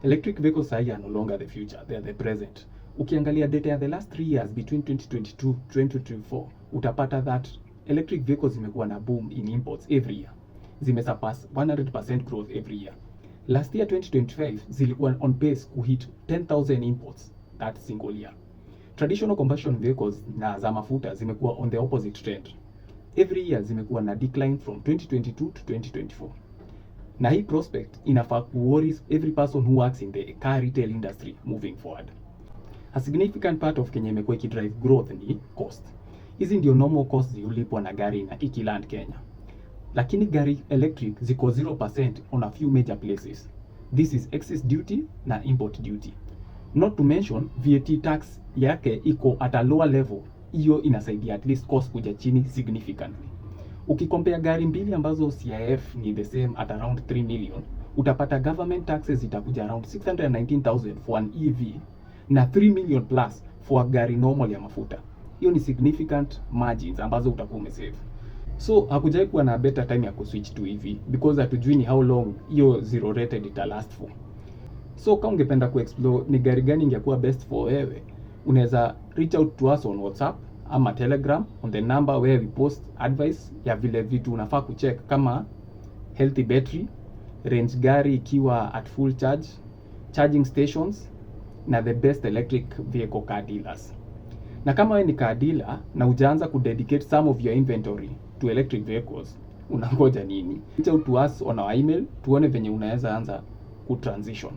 Electric vehicles sahi are no longer the future, they are the present. Ukiangalia data ya the last 3 years between 2022 2024, utapata that electric vehicles zimekuwa na boom in imports every year. Zimesurpass 100% growth every year. Last year 2025 zilikuwa on pace kuhit 10,000 imports that single year. Traditional combustion vehicles na za mafuta zimekuwa on the opposite trend. Every year zimekuwa na decline from 2022 to 2024. Na hii prospect inafaa worry every person who works in the car retail industry moving forward. A significant part of Kenya imekuwa ikidrive growth ni cost. Hizi ndio normal costs zilipwa na gari na ikiland Kenya. Lakini gari electric ziko 0% on a few major places. This is excess duty na import duty. Not to mention VAT tax yake iko at a lower level. Hiyo inasaidia at least cost kuja chini significantly. Ukikompare gari mbili ambazo CIF ni the same at around 3 million, utapata government taxes itakuja around 619,000 for an EV na 3 million plus for a gari normal ya mafuta. Hiyo ni significant margins ambazo utakuwa umesave. So hakujai kuwa na better time ya kuswitch to EV because hatujui ni how long hiyo zero rated ita last for. So kama ungependa kuexplore ni gari gani ingekuwa best for wewe, unaweza reach out to us on WhatsApp ama Telegram on the number where we post advice ya vile vitu unafaa kucheck kama healthy battery, range gari ikiwa at full charge, charging stations na the best electric vehicle car dealers. Na kama wewe ni car dealer na hujaanza kudedicate some of your inventory to electric vehicles, unangoja nini? Reach out to us on our email tuone venye unaweza anza kutransition.